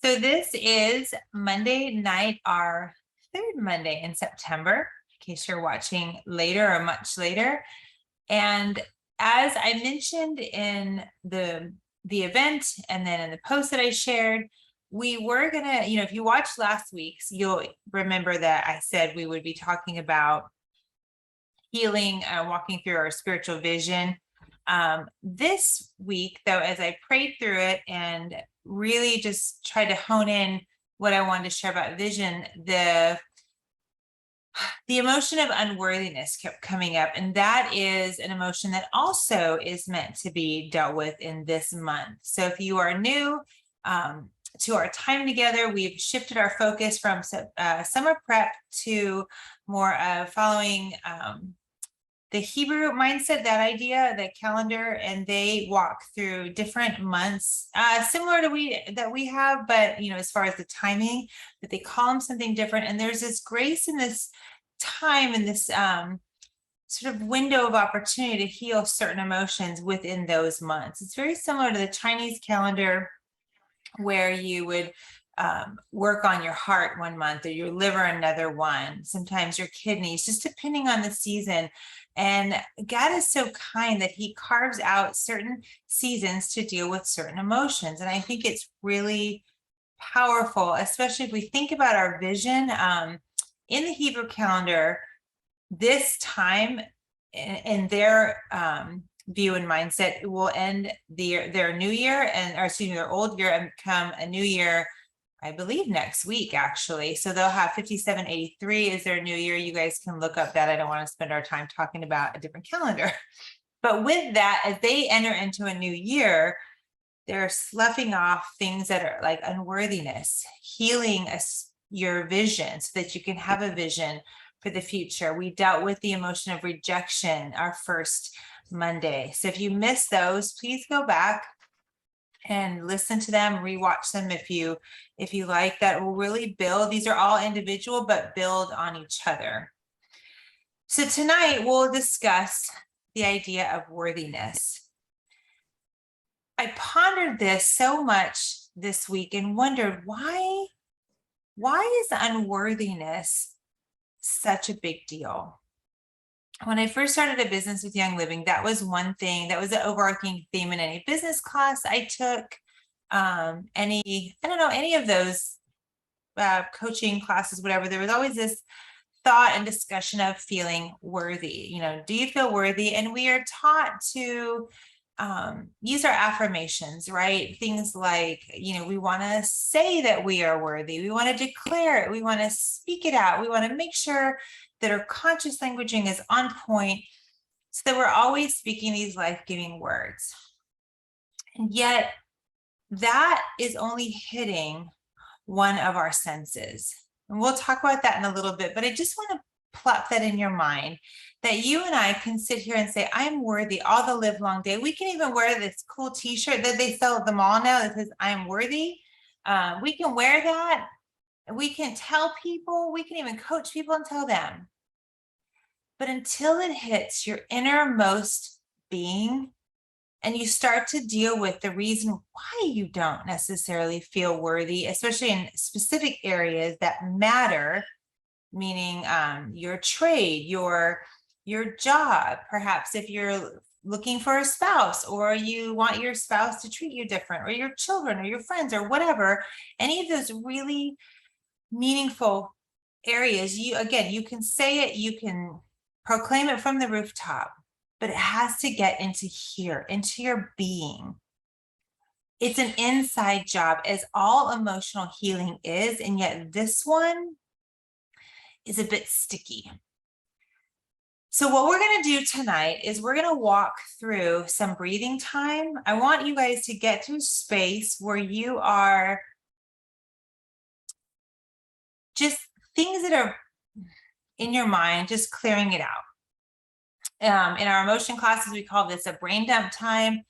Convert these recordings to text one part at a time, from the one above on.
So this is Monday night, our third Monday in September, in case you're watching later or much later. And as I mentioned in the event and then in the post that I shared, we were gonna, if you watched last week's, you'll remember that I said we would be talking about healing, walking through our spiritual vision. This week, though, as I prayed through it and really just tried to hone in what I wanted to share about vision, the emotion of unworthiness kept coming up. And that is an emotion that also is meant to be dealt with in this month. So if you are new to our time together, we've shifted our focus from summer prep to more following the Hebrew mindset, that idea, the calendar, and they walk through different months, similar to we have, but as far as the timing, but they call them something different. And there's this grace in this time, in this sort of window of opportunity to heal certain emotions within those months. It's very similar to the Chinese calendar, where you would work on your heart one month or your liver another one, sometimes your kidneys, just depending on the season. And God is so kind that he carves out certain seasons to deal with certain emotions. And I think it's really powerful, especially if we think about our vision. In the Hebrew calendar, this time in their view and mindset, it will end their new year, their old year, and become a new year, I believe next week, actually. So they'll have 5783 is their new year. You guys can look up that. I don't want to spend our time talking about a different calendar. But with that, as they enter into a new year, they're sloughing off things that are like unworthiness, healing your vision so that you can have a vision for the future. We dealt with the emotion of rejection our first Monday. So if you missed those, please go back and listen to them, rewatch them if you like. That will really build. These are all individual, but build on each other. So tonight we'll discuss the idea of worthiness. I pondered this so much this week and wondered why is unworthiness such a big deal? When I first started a business with Young Living, that was one thing, that was an overarching theme in any business class I took, any of those coaching classes, whatever. There was always this thought and discussion of feeling worthy. Do you feel worthy? And we are taught to use our affirmations, right? Things like, we want to say that we are worthy. We want to declare it. We want to speak it out. We want to make sure that our conscious languaging is on point so that we're always speaking these life-giving words. And yet that is only hitting one of our senses. And we'll talk about that in a little bit, but I just want to plop that in your mind, that you and I can sit here and say, I'm worthy all the live long day. We can even wear this cool t-shirt that they sell at the mall now that says, I'm worthy. We can wear that. We can tell people, we can even coach people and tell them. But until it hits your innermost being and you start to deal with the reason why you don't necessarily feel worthy, especially in specific areas that matter, meaning your trade, your job, perhaps if you're looking for a spouse or you want your spouse to treat you different, or your children or your friends or whatever, any of those really meaningful areas, you can say it, you can proclaim it from the rooftop, but it has to get into here, into your being. It's an inside job, as all emotional healing is, and yet this one is a bit sticky. So what we're going to do tonight is we're going to walk through some breathing time. I want you guys to get to a space where you are just things that are in your mind, just clearing it out. In our emotion classes, we call this a brain dump time.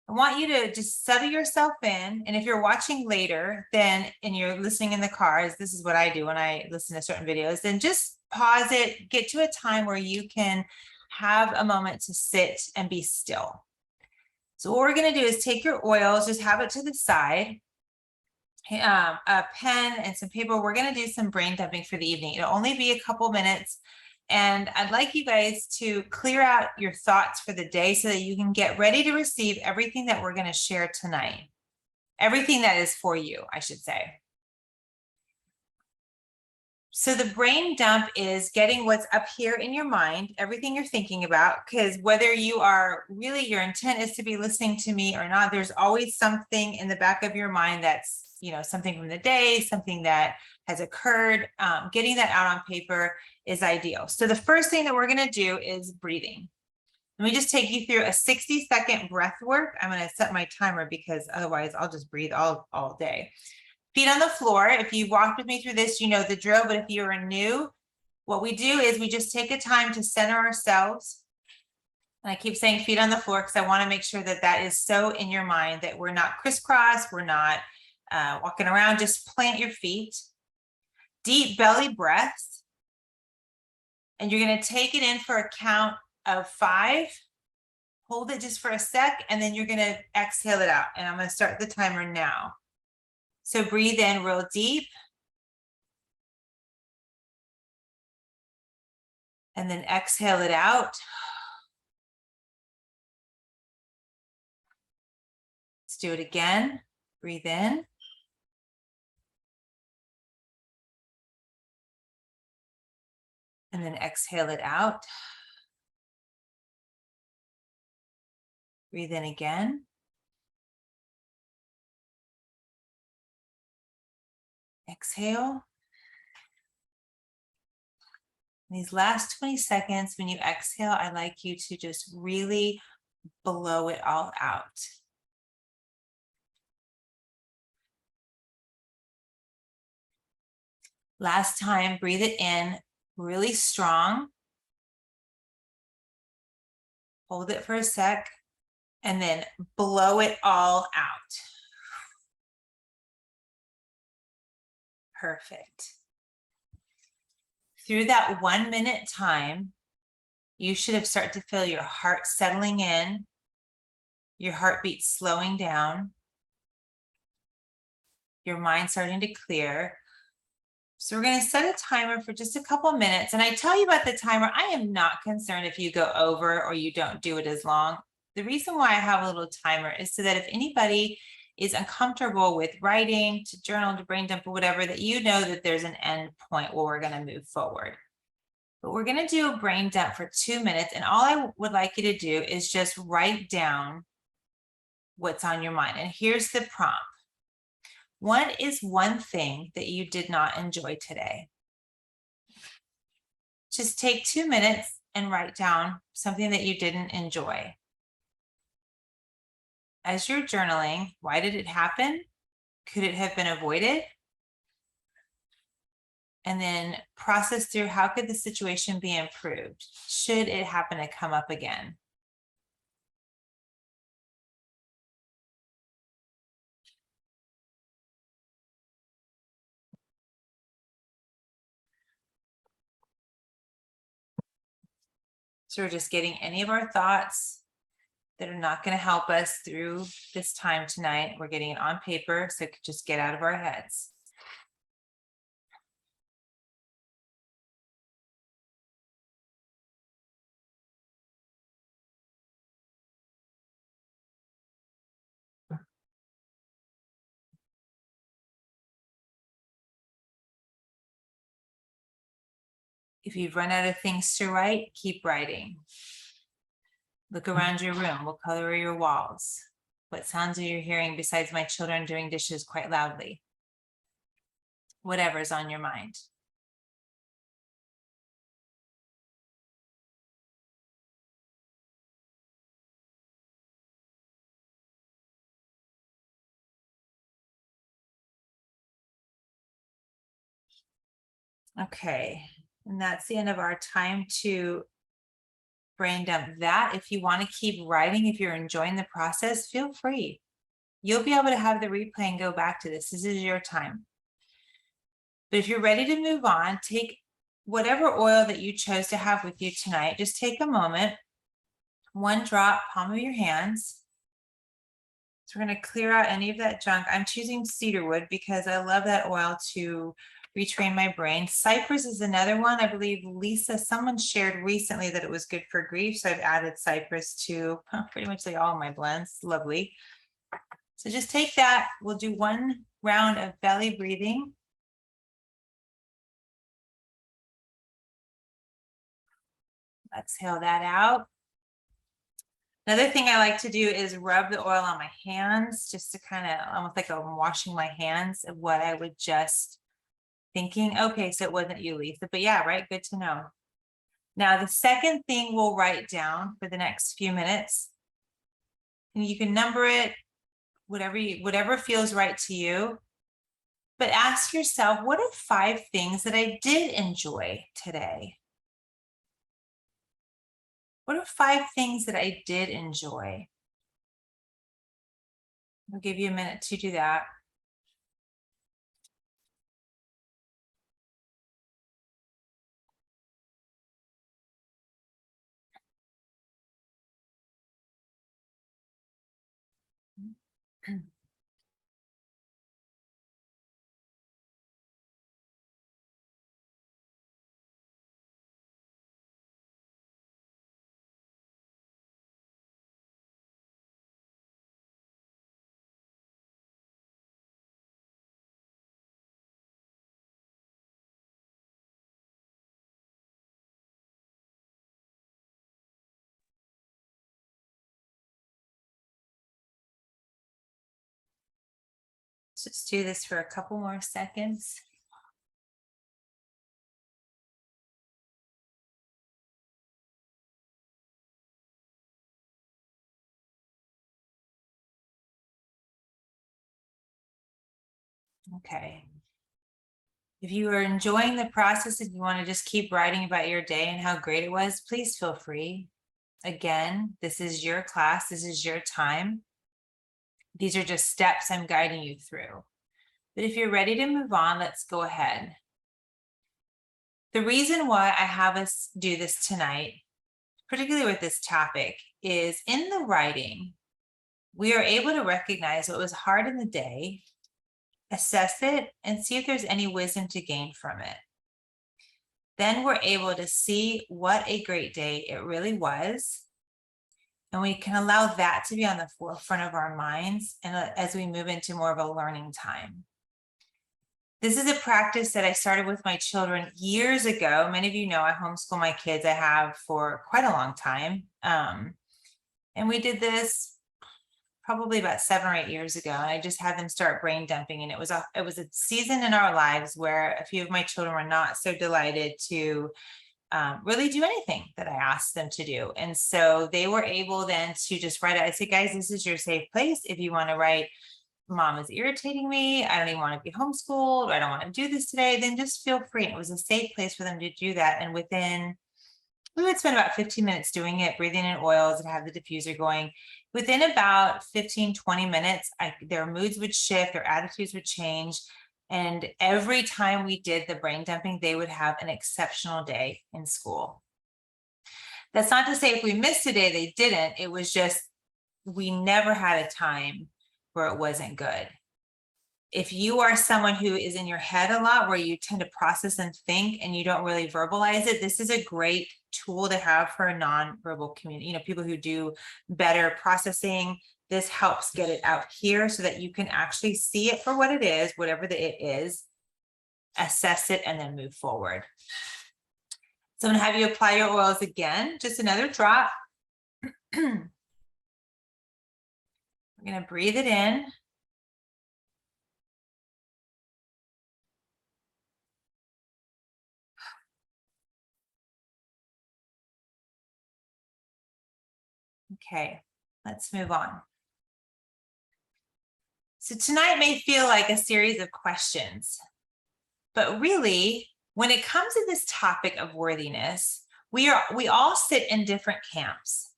I want you to just settle yourself in. And if you're watching later, then, and you're listening in the cars, this is what I do when I listen to certain videos, then just pause it, get to a time where you can have a moment to sit and be still. So what we're going to do is take your oils, just have it to the side. a pen and some paper. We're going to do some brain dumping for the evening. It'll only be a couple minutes. And I'd like you guys to clear out your thoughts for the day so that you can get ready to receive everything that we're going to share tonight. Everything that is for you, I should say. So the brain dump is getting what's up here in your mind, everything you're thinking about, because whether you are really, your intent is to be listening to me or not, there's always something in the back of your mind that's, you know, something from the day, something that has occurred. Getting that out on paper is ideal. So the first thing that we're going to do is breathing. Let me just take you through a 60-second breath work. I'm going to set my timer because otherwise I'll just breathe all day. Feet on the floor. If you've walked with me through this, you know the drill, but if you're new, what we do is we just take a time to center ourselves. And I keep saying feet on the floor because I want to make sure that that is so in your mind that we're not crisscross, we're not walking around, just plant your feet. Deep belly breaths. And you're going to take it in for a count of 5. Hold it just for a sec, and then you're going to exhale it out. And I'm going to start the timer now. So breathe in real deep. And then exhale it out. Let's do it again. Breathe in. And then exhale it out. Breathe in again. Exhale. These last 20 seconds, when you exhale, I'd like you to just really blow it all out. Last time, breathe it in really strong. Hold it for a sec, and then blow it all out. Perfect. Through that 1 minute time, you should have started to feel your heart settling in, your heartbeat slowing down, your mind starting to clear. So we're going to set a timer for just a couple minutes. And I tell you about the timer, I am not concerned if you go over or you don't do it as long. The reason why I have a little timer is so that if anybody is uncomfortable with writing, to journal, to brain dump, or whatever, that you know that there's an end point where we're going to move forward. But we're going to do a brain dump for 2 minutes. And all I would like you to do is just write down what's on your mind. And here's the prompt. What is one thing that you did not enjoy today? Just take 2 minutes and write down something that you didn't enjoy. As you're journaling, why did it happen? Could it have been avoided? And then process through, how could the situation be improved? Should it happen to come up again? So we're just getting any of our thoughts that are not going to help us through this time tonight. We're getting it on paper so it could just get out of our heads. If you've run out of things to write, keep writing. Look around your room. What color are your walls? What sounds are you hearing besides my children doing dishes quite loudly? Whatever's on your mind. Okay, and that's the end of our time to brain dump that. If you want to keep writing, if you're enjoying the process, feel free. You'll be able to have the replay and go back to this. This is your time. But if you're ready to move on, take whatever oil that you chose to have with you tonight. Just take a moment, 1 drop, palm of your hands. So we're going to clear out any of that junk. I'm choosing cedarwood because I love that oil to retrain my brain. Cypress is another one. I believe Lisa, someone shared recently that it was good for grief. So I've added cypress to pretty much like all my blends. Lovely. So just take that. We'll do one round of belly breathing. Exhale that out. Another thing I like to do is rub the oil on my hands just to kind of almost like I'm washing my hands of what I would just thinking. Okay, so it wasn't you, Lisa, but yeah, right. Good to know. Now, the second thing we'll write down for the next few minutes, and you can number it, whatever feels right to you. But ask yourself, what are 5 things that I did enjoy today? What are 5 things that I did enjoy? I'll give you a minute to do that. Let's do this for a couple more seconds. Okay. If you are enjoying the process and you want to just keep writing about your day and how great it was, please feel free. Again, this is your class. This is your time. These are just steps I'm guiding you through. But if you're ready to move on, let's go ahead. The reason why I have us do this tonight, particularly with this topic, is in the writing, we are able to recognize what was hard in the day, assess it, and see if there's any wisdom to gain from it. Then we're able to see what a great day it really was. And we can allow that to be on the forefront of our minds and as we move into more of a learning time. This is a practice that I started with my children years ago. Many of you know I homeschool my kids. I have for quite a long time. And we did this probably about 7 or 8 years ago. And I just had them start brain dumping. And it was a season in our lives where a few of my children were not so delighted to really do anything that I asked them to do. And so they were able then to just write out. I said, guys, this is your safe place. If you want to write, Mom is irritating me, I don't even want to be homeschooled, or I don't want to do this today, then just feel free. And it was a safe place for them to do that. And we would spend about 15 minutes doing it, breathing in oils and have the diffuser going. Within about 15, 20 minutes, their moods would shift, their attitudes would change. And every time we did the brain dumping, they would have an exceptional day in school. That's not to say if we missed a day, they didn't. It was just, we never had a time where it wasn't good. If you are someone who is in your head a lot, where you tend to process and think and you don't really verbalize it, this is a great tool to have for a non-verbal community, people who do better processing. This helps get it out here so that you can actually see it for what it is, whatever it is, assess it, and then move forward. So I'm going to have you apply your oils again, just another drop. We're going to breathe it in. Okay, let's move on. So tonight may feel like a series of questions, but really, when it comes to this topic of worthiness, we all sit in different camps.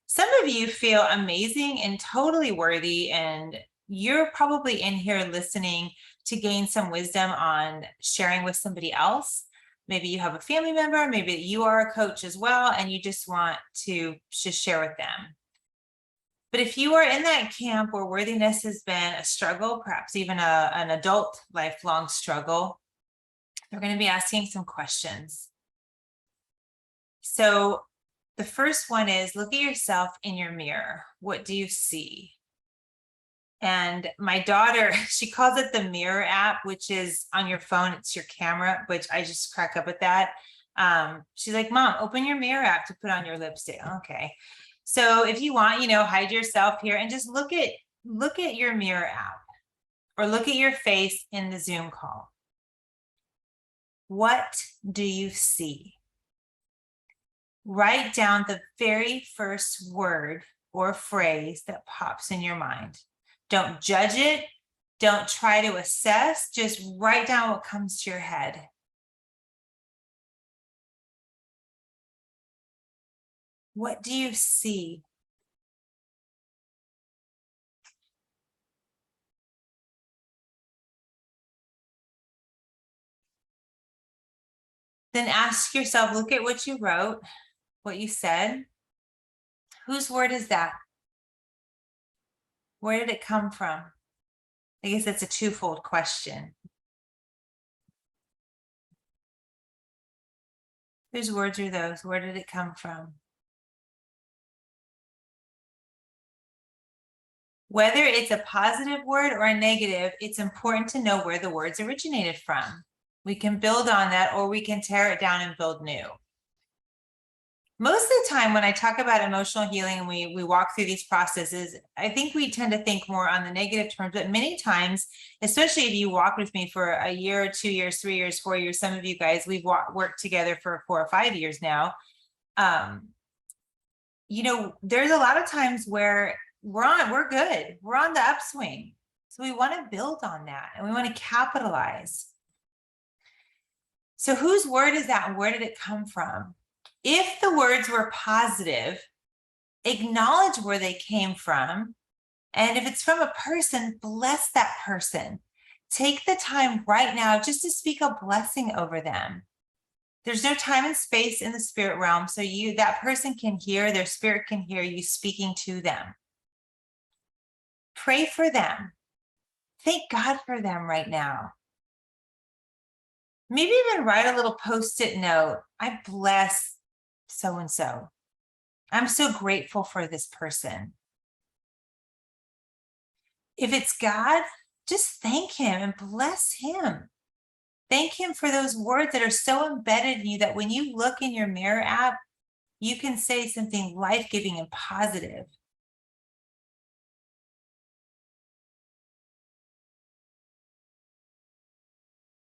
Some of you feel amazing and totally worthy, and you're probably in here listening to gain some wisdom on sharing with somebody else. Maybe you have a family member, maybe you are a coach as well, and you just want to just share with them. But if you are in that camp where worthiness has been a struggle, perhaps even an adult lifelong struggle, we're going to be asking some questions. So the first one is, look at yourself in your mirror. What do you see? And my daughter, she calls it the mirror app, which is on your phone. It's your camera, which I just crack up at that. She's like, Mom, open your mirror app to put on your lipstick. Okay. So if you want, hide yourself here and just look at your mirror app, or look at your face in the Zoom call. What do you see? Write down the very first word or phrase that pops in your mind. Don't judge it. Don't try to assess. Just write down what comes to your head. What do you see? Then ask yourself, look at what you wrote, what you said. Whose word is that? Where did it come from? I guess that's a twofold question. Whose words are those? Where did it come from? Whether it's a positive word or a negative, it's important to know where the words originated from. We can build on that, or we can tear it down and build new. Most of the time when I talk about emotional healing and we walk through these processes, I think we tend to think more on the negative terms, but many times, especially if you walk with me for a year, 2 years, 3 years, 4 years, some of you guys, we've worked together for 4 or 5 years now. There's a lot of times where we're good. We're on the upswing. So we want to build on that and we want to capitalize. So whose word is that and where did it come from? If the words were positive, acknowledge where they came from. And if it's from a person, bless that person. Take the time right now just to speak a blessing over them. There's no time and space in the spirit realm, so that person can hear, their spirit can hear you speaking to them. Pray for them. Thank God for them right now. Maybe even write a little post-it note. I bless so-and-so. I'm so grateful for this person. If it's God, just thank him and bless him. Thank him for those words that are so embedded in you that when you look in your mirror app, you can say something life-giving and positive.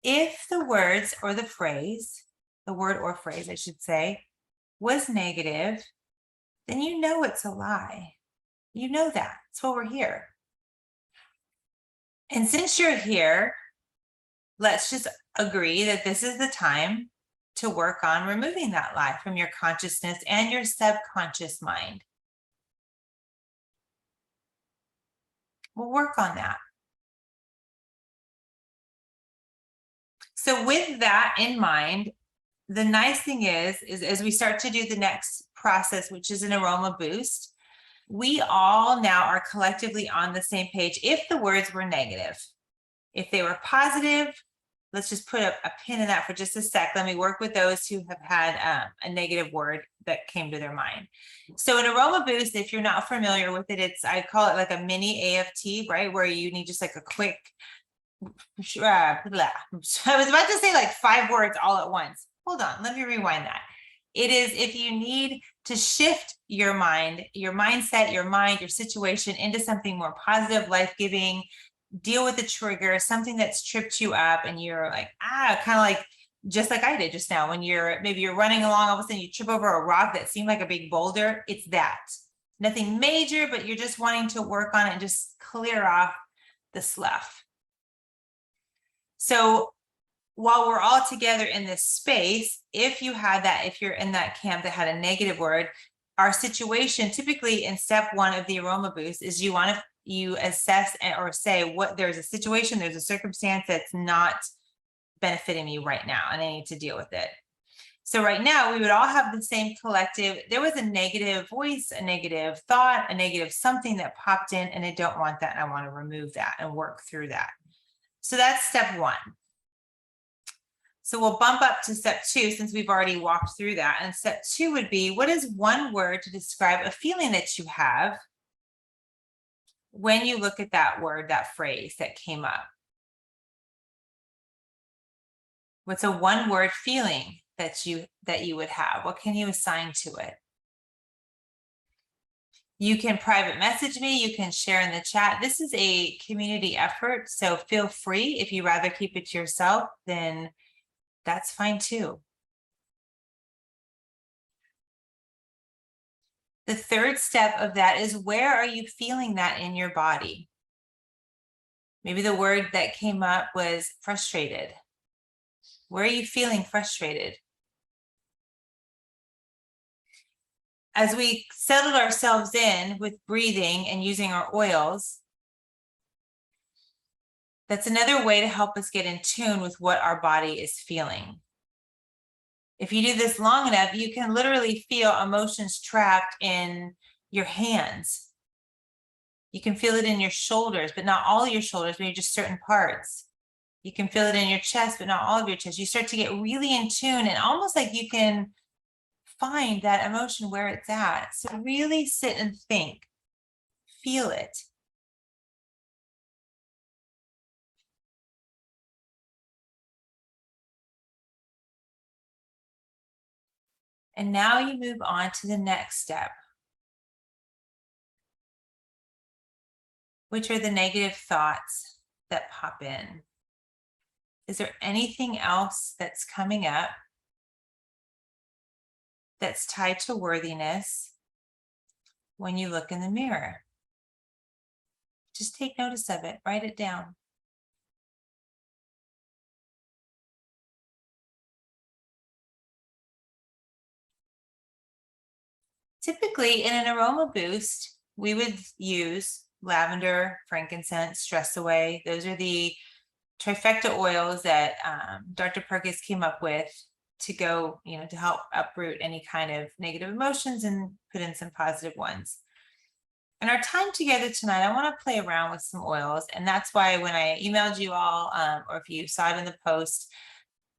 If the words or the phrase, the word or phrase, I should say, was negative, then you know it's a lie. You know that. That's why we're here. And since you're here, let's just agree that this is the time to work on removing that lie from your consciousness and your subconscious mind. We'll work on that. So with that in mind, the nice thing is as we start to do the next process, which is an aroma boost, we all now are collectively on the same page if the words were negative. If they were positive, let's just put a pin in that for just a sec. Let me work with those who have had a negative word that came to their mind. So an aroma boost, if you're not familiar with it, I call it like a mini AFT, right? Where you need just like a quick, I was about to say like 5 words all at once. Hold on, let me rewind that. It is if you need to shift your mind, your mindset, your mind, your situation into something more positive, life-giving, deal with the trigger, something that's tripped you up and you're like, kind of like, just like I did just now, when maybe you're running along, all of a sudden you trip over a rock that seemed like a big boulder. It's that. Nothing major, but you're just wanting to work on it and just clear off the slough. So while we're all together in this space, if you're in that camp that had a negative word, our situation typically in step 1 of the aroma boost is you assess or say what there's a situation, there's a circumstance that's not benefiting me right now, and I need to deal with it. So right now we would all have the same collective. There was a negative voice, a negative thought, a negative something that popped in, and I don't want that. And I want to remove that and work through that. So that's step one. So we'll bump up to step two since we've already walked through that. And step two would be, what is one word to describe a feeling that you have when you look at that word, that phrase that came up? What's a one word feeling that you would have? What can you assign to it? You can private message me, you can share in the chat. This is a community effort, so feel free. If you rather keep it to yourself, then that's fine too. The third step of that is, where are you feeling that in your body? Maybe the word that came up was frustrated. Where are you feeling frustrated? As we settle ourselves in with breathing and using our oils, that's another way to help us get in tune with what our body is feeling. If you do this long enough, you can literally feel emotions trapped in your hands. You can feel it in your shoulders, but not all your shoulders, maybe just certain parts. You can feel it in your chest, but not all of your chest. You start to get really in tune, and almost like you can find that emotion where it's at. So really sit and think, feel it. And now you move on to the next step, which are the negative thoughts that pop in. Is there anything else that's coming up that's tied to worthiness when you look in the mirror? Just take notice of it, write it down. Typically, in an aroma boost, we would use lavender, frankincense, stress away. Those are the trifecta oils that Dr. Perkins came up with to go, to help uproot any kind of negative emotions and put in some positive ones. In our time together tonight, I want to play around with some oils. And that's why when I emailed you all, or if you saw it in the post,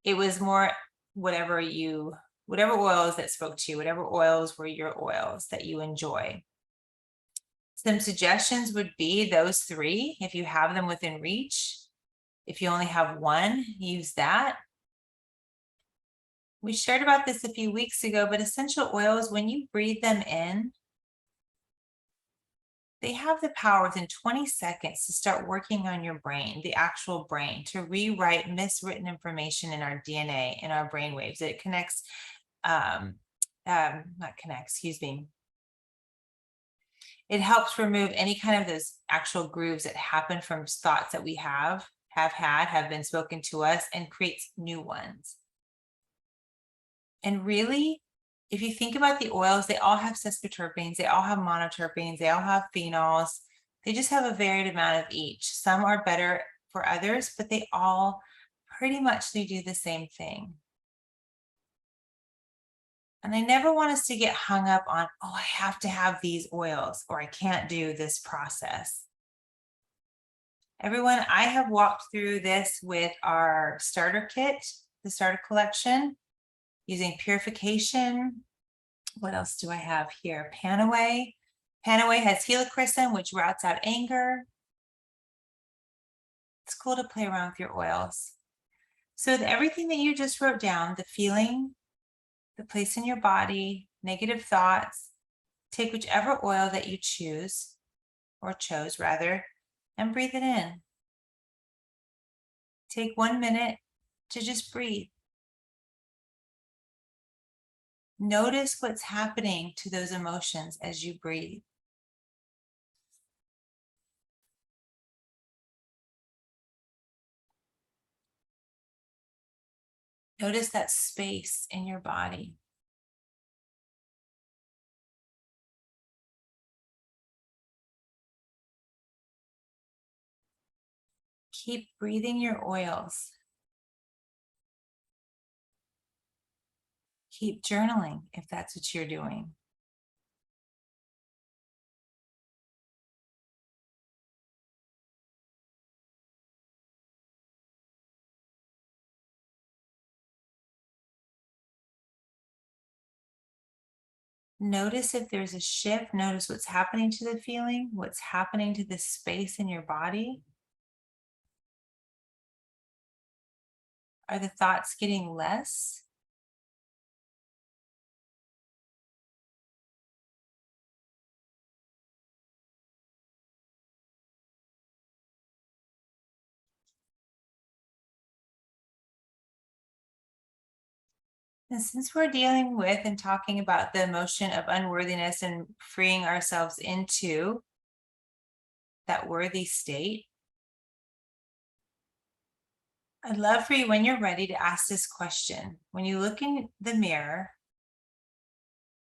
it was more whatever oils that spoke to you, whatever oils were your oils that you enjoy. Some suggestions would be those three, if you have them within reach. If you only have one, use that. We shared about this a few weeks ago, but essential oils, when you breathe them in, they have the power within 20 seconds to start working on your brain, the actual brain, to rewrite miswritten information in our DNA, in our brain waves. It connects, It helps remove any kind of those actual grooves that happen from thoughts that we have been spoken to us, and creates new ones. And really, if you think about the oils, they all have sesquiterpenes, they all have monoterpenes, they all have phenols. They just have a varied amount of each. Some are better for others, but they all pretty much do the same thing. And I never want us to get hung up on, oh, I have to have these oils, or I can't do this process. Everyone, I have walked through this with our starter kit, the starter collection, using purification. What else do I have here? Panaway. Panaway has helichrysum, which routes out anger. It's cool to play around with your oils. So everything that you just wrote down, the feeling, the place in your body, negative thoughts, take whichever oil that you choose, or chose rather, and breathe it in. Take 1 minute to just breathe. Notice what's happening to those emotions as you breathe. Notice that space in your body. Keep breathing your oils. Keep journaling if that's what you're doing. Notice if there's a shift. Notice what's happening to the feeling, what's happening to the space in your body. Are the thoughts getting less? And since we're dealing with and talking about the emotion of unworthiness and freeing ourselves into that worthy state, I'd love for you, when you're ready, to ask this question. When you look in the mirror,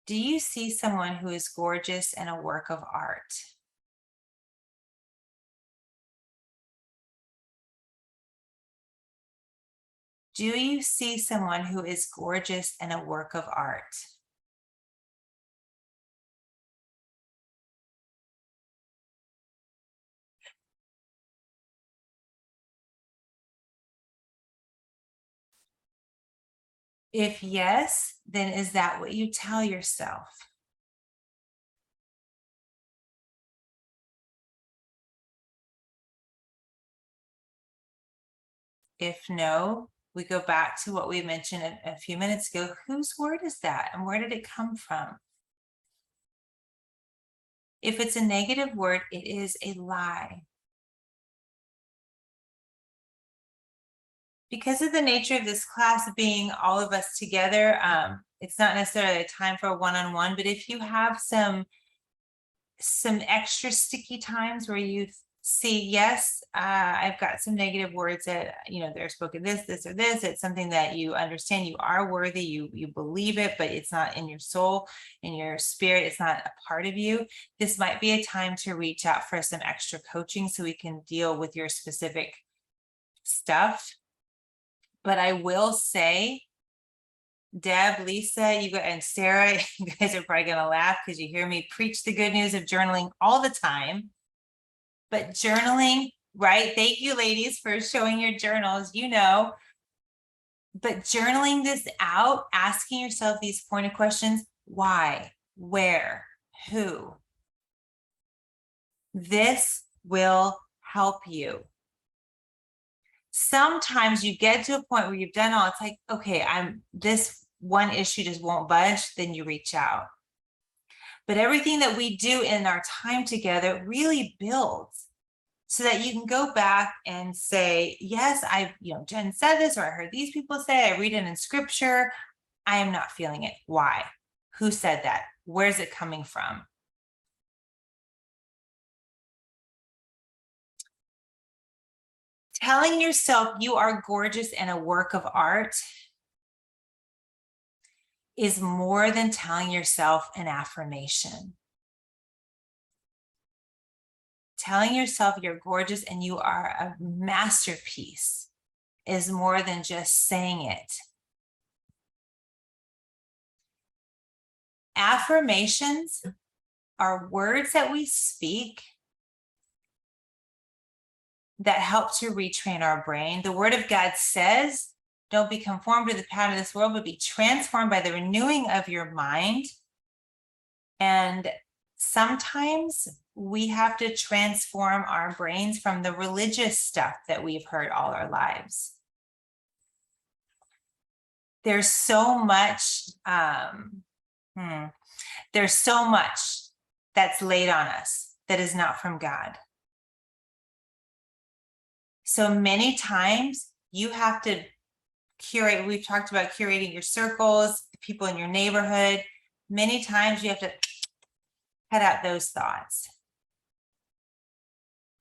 do you see someone who is gorgeous and a work of art? Do you see someone who is gorgeous and a work of art? If yes, then is that what you tell yourself? If no, we go back to what we mentioned a few minutes ago. Whose word is that and where did it come from? If it's a negative word, it is a lie. Because of the nature of this class being all of us together, it's not necessarily a time for a one-on-one, but if you have some extra sticky times where you see, yes, I've got some negative words that, they're spoken this or this, it's something that you understand, you are worthy, you believe it, but it's not in your soul, in your spirit, it's not a part of you. This might be a time to reach out for some extra coaching so we can deal with your specific stuff. But I will say, Deb, Lisa, you and Sarah, you guys are probably gonna laugh because you hear me preach the good news of journaling all the time. But journaling, right? Thank you, ladies, for showing your journals, but journaling this out, asking yourself these pointed questions: why, where, who? This will help you. Sometimes you get to a point where you've done all, it's like, okay, this one issue just won't budge, then you reach out. But everything that we do in our time together really builds so that you can go back and say, yes, Jen said this, or I heard these people say, I read it in scripture. I am not feeling it. Why? Who said that? Where's it coming from? Telling yourself you are gorgeous and a work of art is more than telling yourself an affirmation. Telling yourself you're gorgeous and you are a masterpiece is more than just saying it. Affirmations are words that we speak that help to retrain our brain. The word of God says, don't be conformed to the pattern of this world, but be transformed by the renewing of your mind. And sometimes we have to transform our brains from the religious stuff that we've heard all our lives. There's so much, there's so much that's laid on us that is not from God. So many times you have to curate. We've talked about curating your circles, the people in your neighborhood. Many times you have to cut out those thoughts.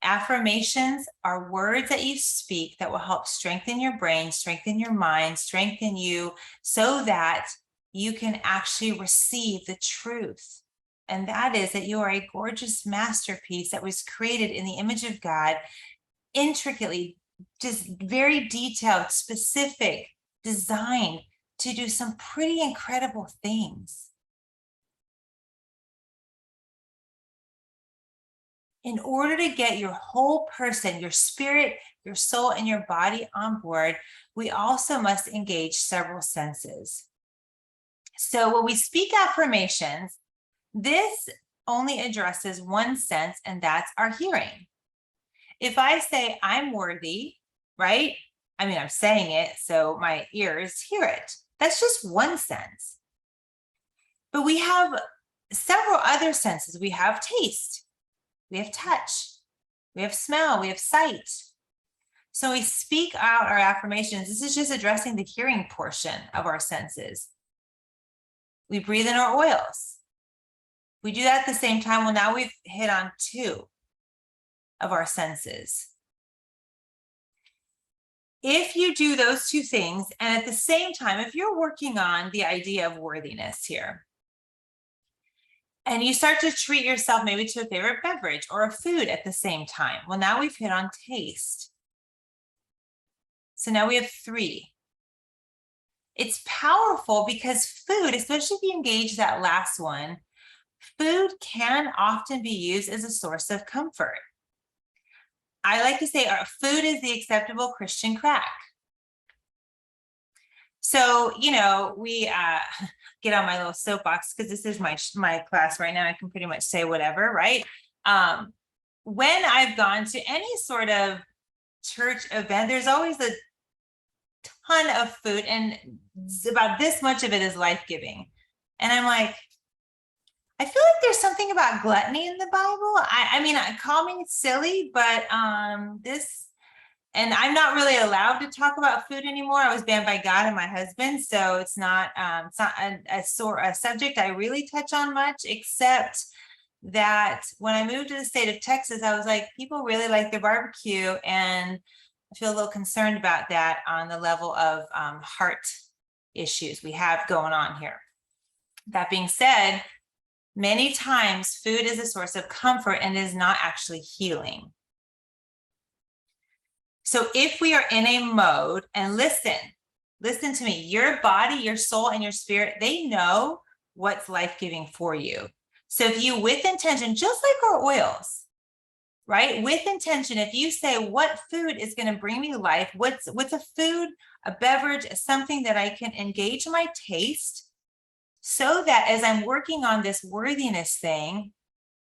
Affirmations are words that you speak that will help strengthen your brain, strengthen your mind, strengthen you so that you can actually receive the truth. And that is that you are a gorgeous masterpiece that was created in the image of God, intricately, just very detailed, specific, designed to do some pretty incredible things. In order to get your whole person, your spirit, your soul, and your body on board, we also must engage several senses. So when we speak affirmations, this only addresses one sense, and that's our hearing. If I say I'm worthy, right? I mean, I'm saying it, so my ears hear it. That's just one sense. But we have several other senses. We have taste, we have touch, we have smell, we have sight. So we speak out our affirmations. This is just addressing the hearing portion of our senses. We breathe in our oils. We do that at the same time. Well, now we've hit on two of our senses. If you do those two things, and at the same time, if you're working on the idea of worthiness here, and you start to treat yourself maybe to a favorite beverage or a food at the same time, well, now we've hit on taste. So now we have three. It's powerful because food, especially if you engage that last one, food can often be used as a source of comfort. I like to say our food is the acceptable Christian crack. So, we get on my little soapbox because this is my class right now. I can pretty much say whatever, right? When I've gone to any sort of church event, there's always a ton of food, and about this much of it is life-giving. And I'm like, I feel like there's something about gluttony in the Bible. I mean, call me silly, but and I'm not really allowed to talk about food anymore. I was banned by God and my husband, so it's not a subject I really touch on much, except that when I moved to the state of Texas, I was like, people really like their barbecue, and I feel a little concerned about that on the level of heart issues we have going on here. That being said, many times food is a source of comfort and is not actually healing. So if we are in a mode, and listen to me, your body, your soul, and your spirit, they know what's life-giving for you. So if you, with intention, just like our oils, right? With intention, if you say, what food is going to bring me life? What's a food, a beverage, something that I can engage my taste, so that as I'm working on this worthiness thing,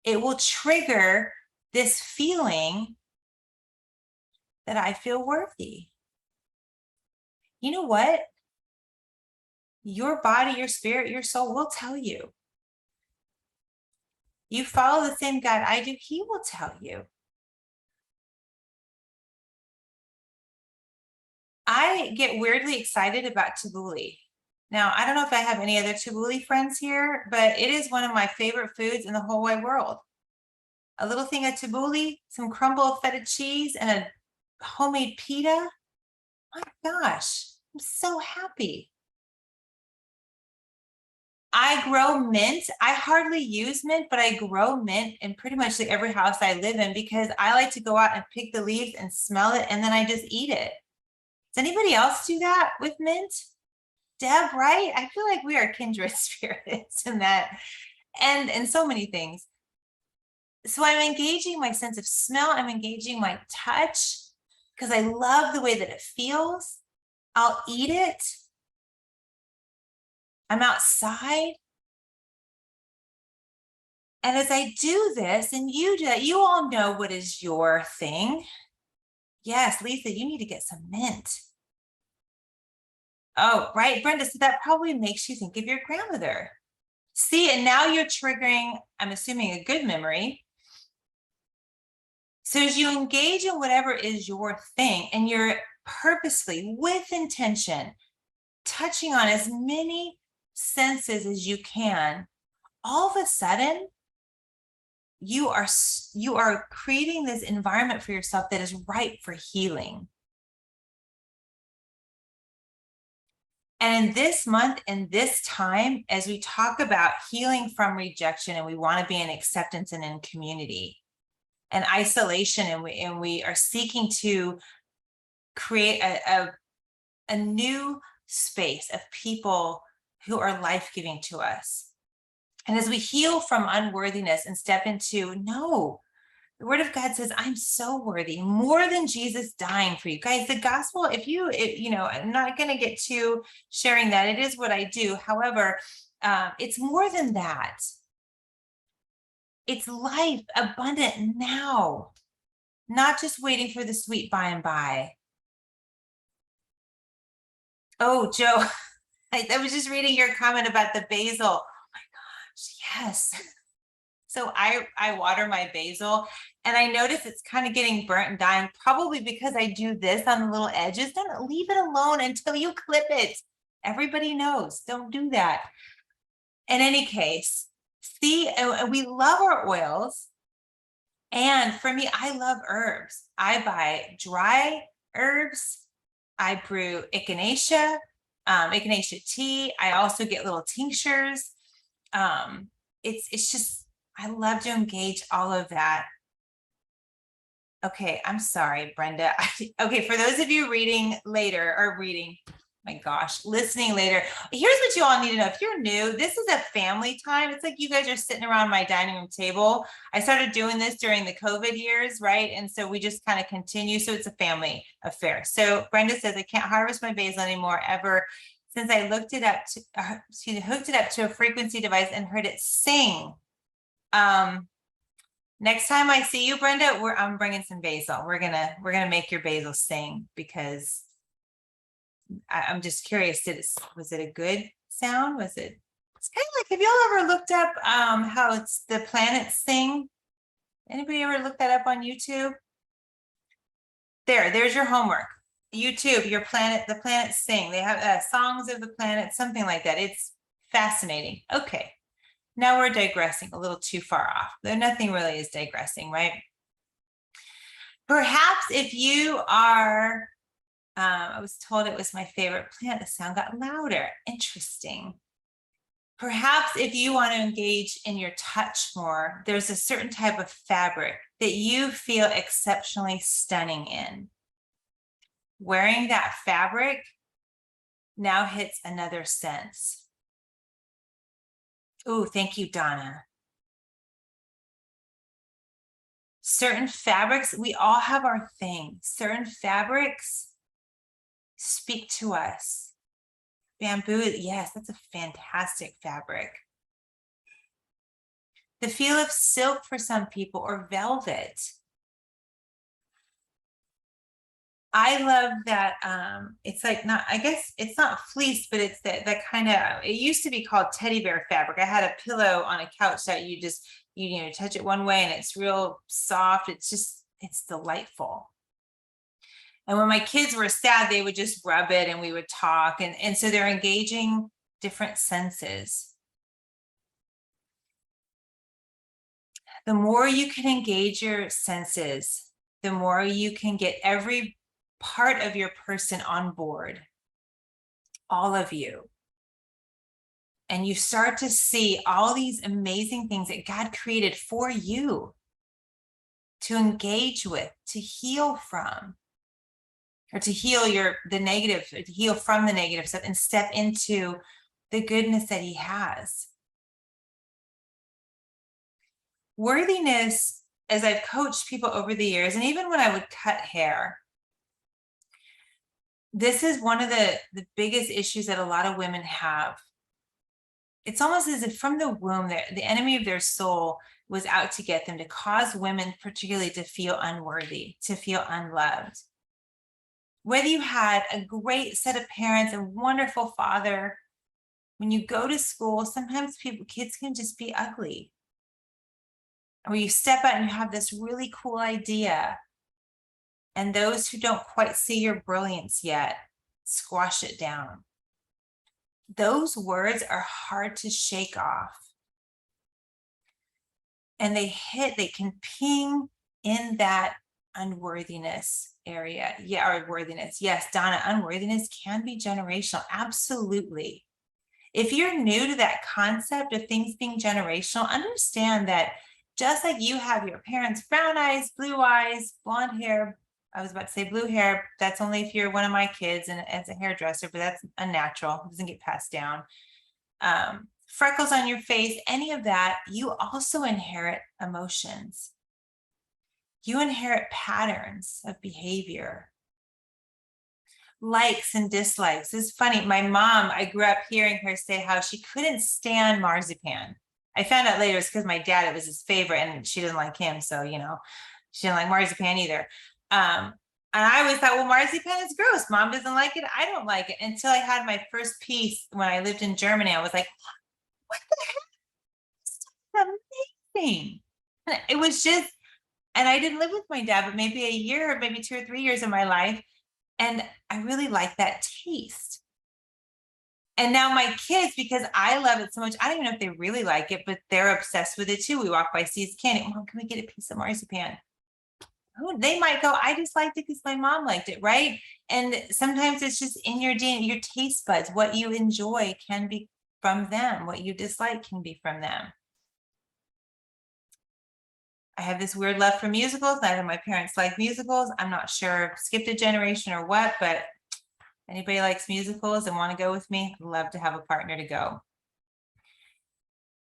it will trigger this feeling that I feel worthy. You know what? Your body, your spirit, your soul will tell you. You follow the same God I do, He will tell you. I get weirdly excited about tabbouleh. Now, I don't know if I have any other tabbouleh friends here, but it is one of my favorite foods in the whole wide world. A little thing of tabbouleh, some crumbled feta cheese, and a homemade pita. My gosh, I'm so happy. I grow mint. I hardly use mint, but I grow mint in pretty much every house I live in because I like to go out and pick the leaves and smell it, and then I just eat it. Does anybody else do that with mint? Deb, right? I feel like we are kindred spirits in that, and so many things. So I'm engaging my sense of smell. I'm engaging my touch because I love the way that it feels. I'll eat it. I'm outside. And as I do this, and you do that, you all know what is your thing. Yes, Lisa, you need to get some mint. Oh, right, Brenda, so that probably makes you think of your grandmother. See, and now you're triggering, I'm assuming, a good memory. So as you engage in whatever is your thing, and you're purposely, with intention, touching on as many senses as you can, all of a sudden, you are creating this environment for yourself that is ripe for healing. And in this month and this time, as we talk about healing from rejection, and we want to be in acceptance and in community and isolation, and we are seeking to create a new space of people who are life-giving to us. And as we heal from unworthiness and step into, no, the word of God says, I'm so worthy, more than Jesus dying for you. Guys, the gospel, I'm not going to get to sharing that. It is what I do. However, it's more than that. It's life abundant now, not just waiting for the sweet by and by. Oh, Joe, I was just reading your comment about the basil. Oh my gosh, yes. So I water my basil and I notice it's kind of getting burnt and dying, probably because I do this on the little edges. Don't leave it alone until you clip it. Everybody knows, don't do that. In any case, see, we love our oils. And for me, I love herbs. I buy dry herbs. I brew echinacea tea. I also get little tinctures. It's just, I love to engage all of that. Okay, I'm sorry, Brenda. Okay, for those of you reading later or my gosh, listening later, here's what you all need to know. If you're new, this is a family time. It's like you guys are sitting around my dining room table. I started doing this during the COVID years, right? And so we just kind of continue. So it's a family affair. So Brenda says, I can't harvest my basil anymore ever since I hooked it up to a frequency device and heard it sing. Next time I see you, Brenda, I'm bringing some basil. We're gonna make your basil sing, because I'm just curious. Was it a good sound? It's kind of like, have y'all ever looked up how it's the planets sing? Anybody ever looked that up on YouTube? There's your homework. YouTube, the planets sing. They have songs of the planet, something like that. It's fascinating. Okay, now we're digressing a little too far off, though nothing really is digressing, right? Perhaps if you are, I was told it was my favorite plant, the sound got louder. Interesting. Perhaps if you want to engage in your touch more, there's a certain type of fabric that you feel exceptionally stunning in. Wearing that fabric now hits another sense. Oh, thank you, Donna. Certain fabrics, we all have our thing. Certain fabrics speak to us. Bamboo, yes, that's a fantastic fabric. The feel of silk for some people, or velvet. I love that. It's like, not, I guess it's not fleece, but it's that kind of, it used to be called teddy bear fabric. I had a pillow on a couch that you touch it one way and it's real soft. It's delightful. And when my kids were sad, they would just rub it and we would talk. And so they're engaging different senses. The more you can engage your senses, the more you can get every part of your person on board, all of you. And you start to see all these amazing things that God created for you to engage with, to heal from, or to heal the negative, to heal from the negative stuff and step into the goodness that He has. Worthiness, as I've coached people over the years, and even when I would cut hair, this is one of the biggest issues that a lot of women have. It's almost as if from the womb, the enemy of their soul was out to get them, to cause women particularly to feel unworthy, to feel unloved. Whether you had a great set of parents, a wonderful father, when you go to school, sometimes kids can just be ugly. Or you step out and you have this really cool idea, and those who don't quite see your brilliance yet squash it down. Those words are hard to shake off. And they can ping in that unworthiness area. Yeah, or worthiness. Yes, Donna, unworthiness can be generational. Absolutely. If you're new to that concept of things being generational, understand that just like you have your parents' brown eyes, blue eyes, blonde hair, I was about to say blue hair. That's only if you're one of my kids and as a hairdresser, but that's unnatural. It doesn't get passed down. Freckles on your face, any of that, you also inherit emotions. You inherit patterns of behavior. Likes and dislikes. It's funny. My mom, I grew up hearing her say how she couldn't stand marzipan. I found out later it's because my dad, it was his favorite and she didn't like him. So, she didn't like marzipan either. And I always thought, well, marzipan is gross. Mom doesn't like it. I don't like it. Until I had my first piece when I lived in Germany. I was like, what the heck? It's amazing. And it was just, and I didn't live with my dad, but maybe a year, maybe 2 or 3 years of my life. And I really like that taste. And now my kids, because I love it so much, I don't even know if they really like it, but they're obsessed with it too. We walk by See's Candy. Mom, can we get a piece of marzipan? Oh, they might go, I just liked it because my mom liked it, right? And sometimes it's just in your DNA, your taste buds. What you enjoy can be from them. What you dislike can be from them. I have this weird love for musicals. Neither of my parents like musicals. I'm not sure, skipped a generation or what, but anybody likes musicals and want to go with me, I'd love to have a partner to go.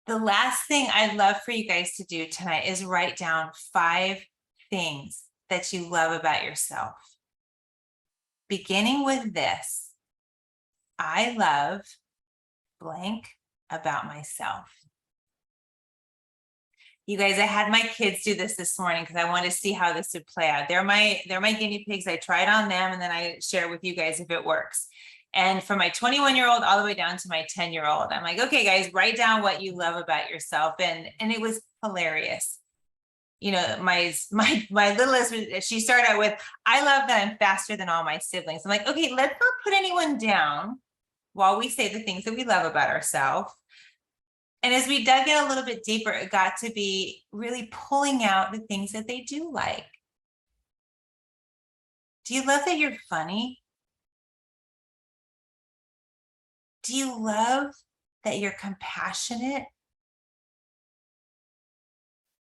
The last thing I'd love for you guys to do tonight is write down 5 things that you love about yourself. Beginning with this, I love blank about myself. You guys, I had my kids do this morning because I wanted to see how this would play out. They're my guinea pigs. I tried on them and then I share with you guys if it works. And from my 21-year-old all the way down to my 10-year-old, I'm like, okay, guys, write down what you love about yourself. And it was hilarious. My littlest, she started out with, I love that I'm faster than all my siblings. I'm like, okay, let's not put anyone down while we say the things that we love about ourselves. And as we dug in a little bit deeper, it got to be really pulling out the things that they do like. Do you love that you're funny? Do you love that you're compassionate?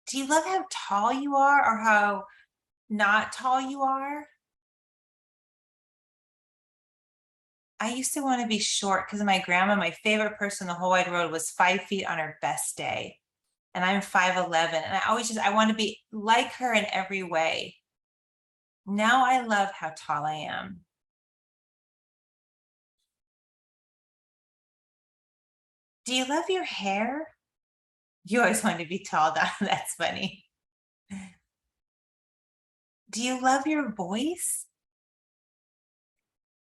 Do you love how tall you are or how not tall you are? I used to want to be short because my grandma, my favorite person in the whole wide world, was 5 feet on her best day. And I'm 5'11". And I want to be like her in every way. Now I love how tall I am. Do you love your hair? You always want to be tall, Donna. That's funny. Do you love your voice?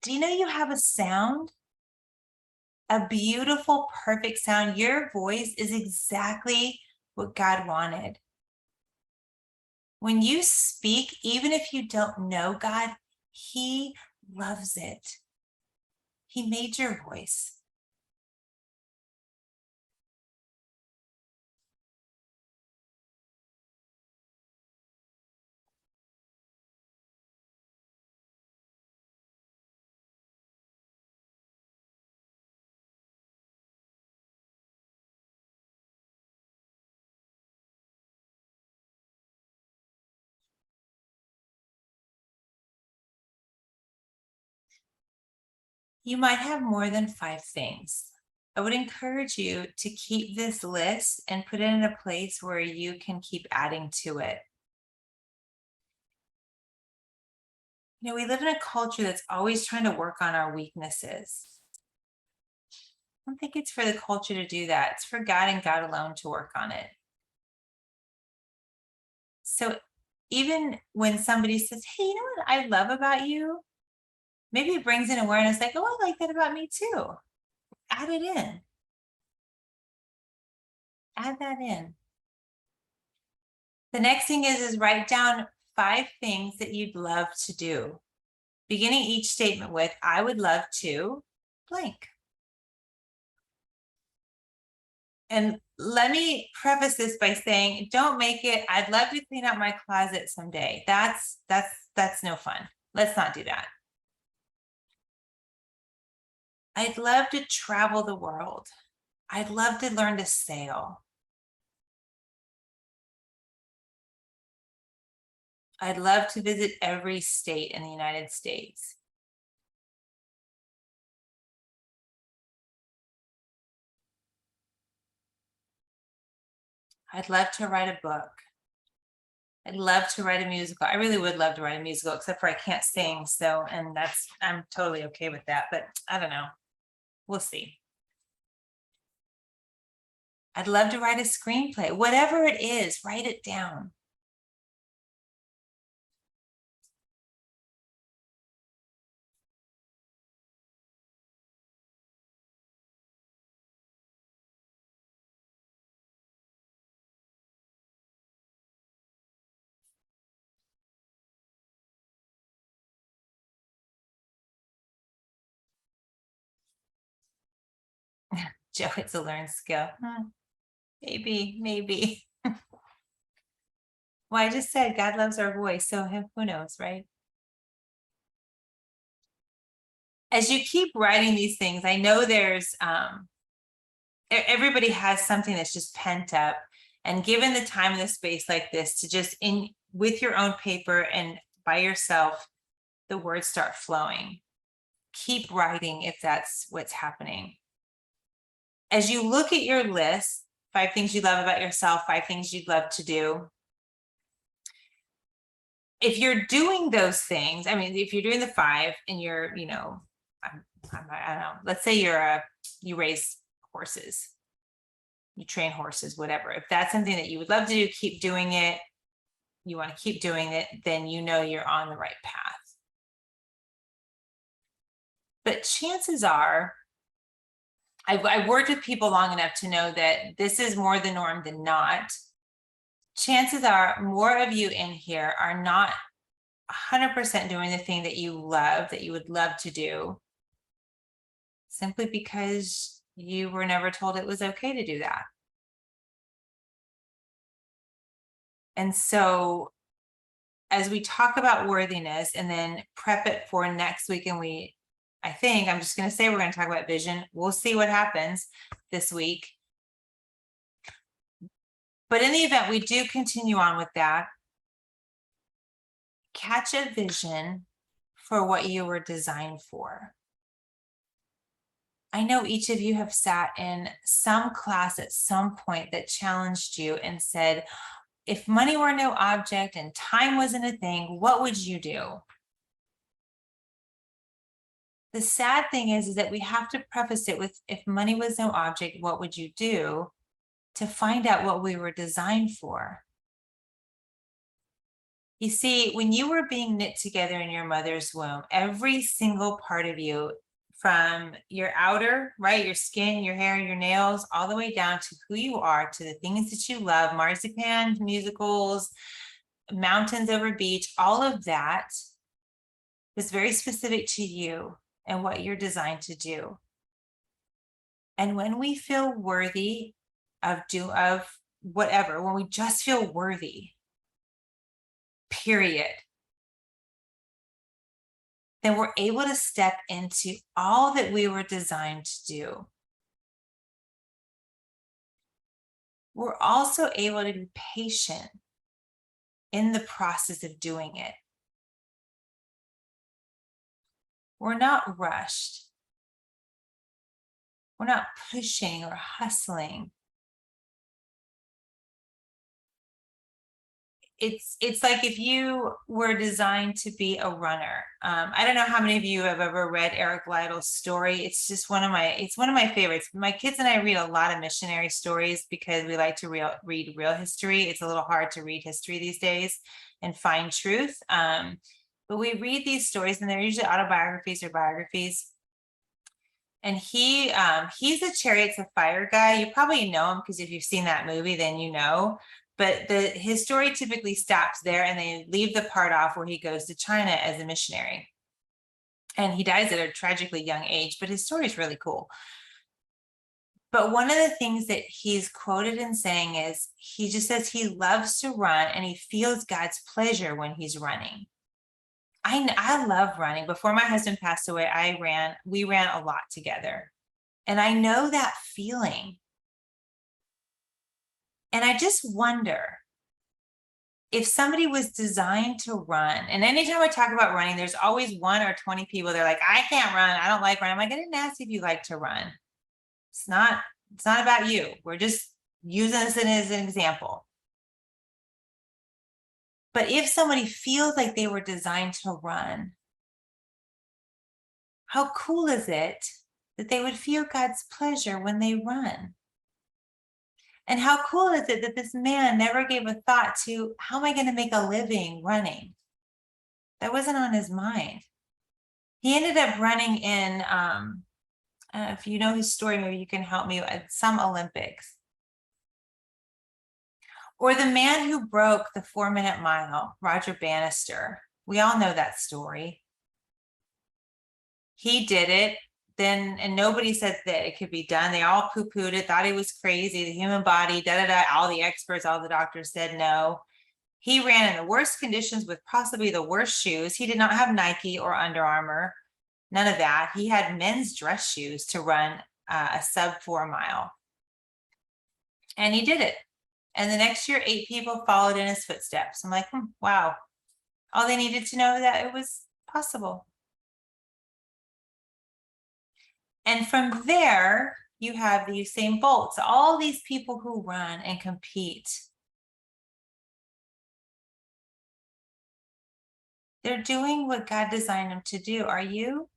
Do you know you have a sound? A beautiful, perfect sound. Your voice is exactly what God wanted. When you speak, even if you don't know God, He loves it. He made your voice. You might have more than 5 things. I would encourage you to keep this list and put it in a place where you can keep adding to it. We live in a culture that's always trying to work on our weaknesses. I don't think it's for the culture to do that. It's for God and God alone to work on it. So even when somebody says, hey, you know what I love about you? Maybe it brings in awareness like, oh, I like that about me too. Add it in. Add that in. The next thing is write down 5 things that you'd love to do. Beginning each statement with, I would love to blank. And let me preface this by saying, don't make it, I'd love to clean out my closet someday. That's no fun. Let's not do that. I'd love to travel the world. I'd love to learn to sail. I'd love to visit every state in the United States. I'd love to write a book. I'd love to write a musical. I really would love to write a musical, except for I can't sing. So, and I'm totally okay with that, but I don't know. We'll see. I'd love to write a screenplay. Whatever it is, write it down. Joe, it's a learned skill. Maybe. Well, I just said God loves our voice, so who knows, right? As you keep writing these things, I know there's everybody has something that's just pent up, and given the time and the space like this, to just in with your own paper and by yourself, the words start flowing. Keep writing if that's what's happening. As you look at your list, 5 things you love about yourself, 5 things you'd love to do. If you're doing those things, I mean, if you're doing the 5 and you're, I don't know, let's say you raise horses, you train horses, whatever. If that's something that you would love to do, keep doing it. You want to keep doing it, then you're on the right path. But chances are, I've worked with people long enough to know that this is more the norm than not. Chances are more of you in here are not 100% doing the thing that you love, that you would love to do, simply because you were never told it was okay to do that. And so as we talk about worthiness and then prep it for next week, and I think I'm just going to say we're going to talk about vision. We'll see what happens this week. But in the event we do continue on with that, catch a vision for what you were designed for. I know each of you have sat in some class at some point that challenged you and said, if money were no object and time wasn't a thing, what would you do? The sad thing is that we have to preface it with, if money was no object, what would you do? To find out what we were designed for. You see, when you were being knit together in your mother's womb, every single part of you, from your outer, right, your skin, your hair, your nails, all the way down to who you are, to the things that you love, marzipan, musicals, mountains over beach, all of that is very specific to you and what you're designed to do. And when we feel worthy of whatever, when we just feel worthy, period, then we're able to step into all that we were designed to do. We're also able to be patient in the process of doing it. We're not rushed. We're not pushing or hustling. It's like if you were designed to be a runner. I don't know how many of you have ever read Eric Lidle's story. It's just one of my favorites. My kids and I read a lot of missionary stories because we like to read real history. It's a little hard to read history these days and find truth. But we read these stories, and they're usually autobiographies or biographies. And he's a Chariots of Fire guy. You probably know him because if you've seen that movie, then you know. But his story typically stops there, and they leave the part off where he goes to China as a missionary. And he dies at a tragically young age, but his story is really cool. But one of the things that he's quoted in saying is, he just says he loves to run and he feels God's pleasure when he's running. I love running. Before my husband passed away, we ran a lot together. And I know that feeling. And I just wonder, if somebody was designed to run, and anytime I talk about running, there's always 1 or 20 people. They're like, I can't run. I don't like running. I'm like, I didn't ask if you like to run. It's not about you. We're just using this as an example. But if somebody feels like they were designed to run, how cool is it that they would feel God's pleasure when they run? And how cool is it that this man never gave a thought to, how am I going to make a living running? That wasn't on his mind. He ended up running in, if you know his story, maybe you can help me, at some Olympics. Or the man who broke the 4-minute mile, Roger Bannister. We all know that story. He did it. Then, and nobody said that it could be done. They all poo-pooed it, thought he was crazy, the human body, all the experts, all the doctors said no. He ran in the worst conditions with possibly the worst shoes. He did not have Nike or Under Armour, none of that. He had men's dress shoes to run a sub 4 mile. And he did it. And the next year, 8 people followed in his footsteps. I'm like, wow. All they needed to know that it was possible. And from there, you have the Usain Bolts, all these people who run and compete. They're doing what God designed them to do. Are you?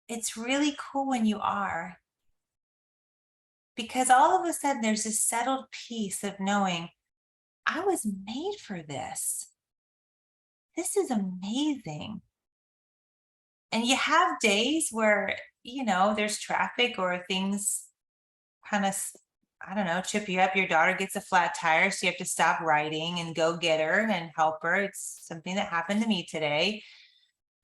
It's really cool when you are. Because all of a sudden, there's this settled peace of knowing, I was made for this. This is amazing. And you have days where, there's traffic or things kind of, I don't know, trip you up. Your daughter gets a flat tire, so you have to stop riding and go get her and help her. It's something that happened to me today.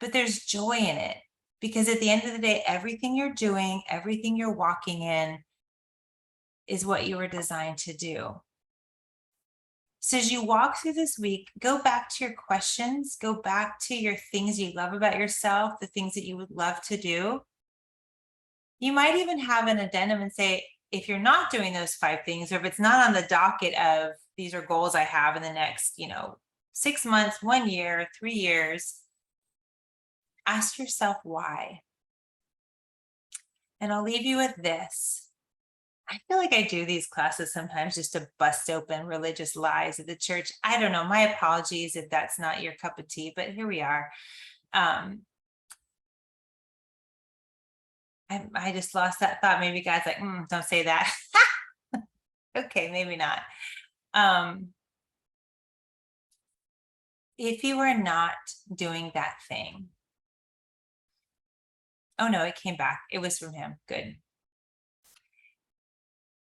But there's joy in it, because at the end of the day, everything you're doing, everything you're walking in is what you were designed to do. So as you walk through this week, go back to your questions, go back to your things you love about yourself, the things that you would love to do. You might even have an addendum and say, if you're not doing those 5 things, or if it's not on the docket of these are goals I have in the next, 6 months, 1 year, 3 years, ask yourself why. And I'll leave you with this. I feel like I do these classes sometimes just to bust open religious lies at the church. I don't know. My apologies if that's not your cup of tea, but here we are. I just lost that thought. Maybe God's like, don't say that. Okay, maybe not. If you are not doing that thing. Oh no, it came back. It was from him. Good.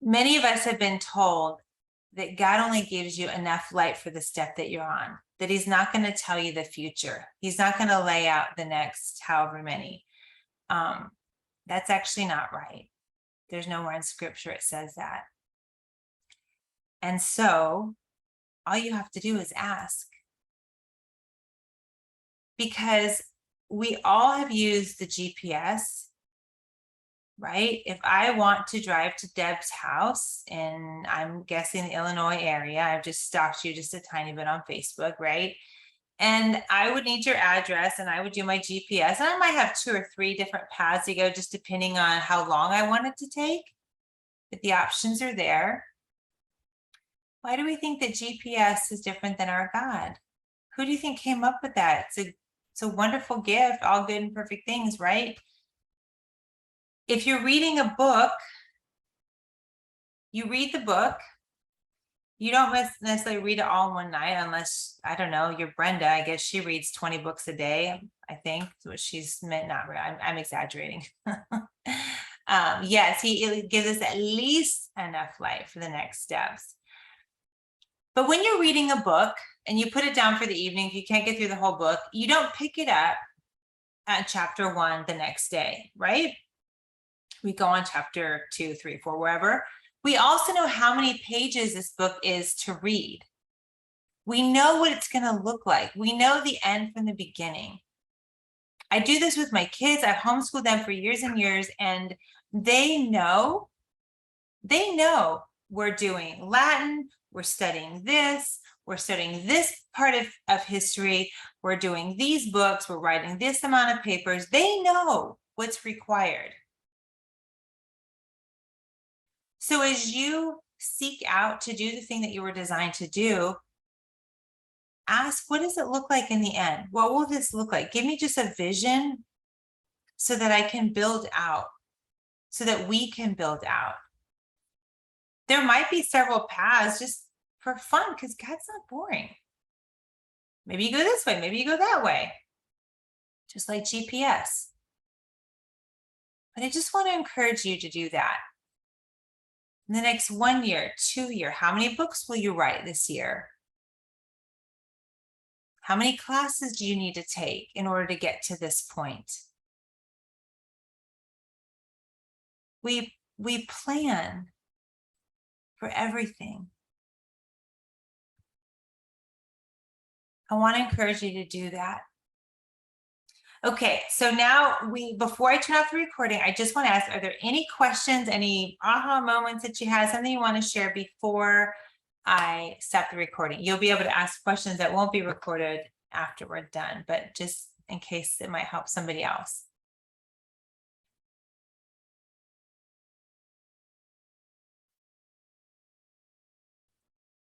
Many of us have been told that God only gives you enough light for the step that you're on, that he's not going to tell you the future. He's not going to lay out the next however many. That's actually not right. There's nowhere in scripture it says that. And so all you have to do is ask. Because we all have used the GPS, right? If I want to drive to Deb's house, and I'm guessing the Illinois area, I've just stalked you just a tiny bit on Facebook, right? And I would need your address, and I would do my GPS, and I might have 2 or 3 different paths to go, just depending on how long I want it to take. But the options are there. Why do we think that GPS is different than our God? Who do you think came up with that? It's a wonderful gift, all good and perfect things, right? If you're reading a book, you read the book. You don't necessarily read it all in one night, unless, I don't know, you're Brenda. I guess she reads 20 books a day, I think, what she's meant. Not really, I'm exaggerating. Yes, he gives us at least enough light for the next steps. But when you're reading a book and you put it down for the evening, if you can't get through the whole book, you don't pick it up at chapter 1 the next day, right? We go on chapter 2, 3, 4, wherever. We also know how many pages this book is to read. We know what it's going to look like. We know the end from the beginning. I do this with my kids. I've homeschooled them for years and years, and they know we're doing Latin, we're studying this part of history, we're doing these books, we're writing this amount of papers. They know what's required. So as you seek out to do the thing that you were designed to do, ask, what does it look like in the end? What will this look like? Give me just a vision so that I can build out, so that we can build out. There might be several paths just for fun, because God's not boring. Maybe you go this way, maybe you go that way, just like GPS. But I just want to encourage you to do that. In the next 1 year, 2 year, how many books will you write this year? How many classes do you need to take in order to get to this point? We plan for everything. I want to encourage you to do that. Okay, so now before I turn off the recording, I just want to ask, are there any questions, any aha moments that you had, something you want to share before I stop the recording? You'll be able to ask questions that won't be recorded after we're done, but just in case it might help somebody else.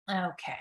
Okay.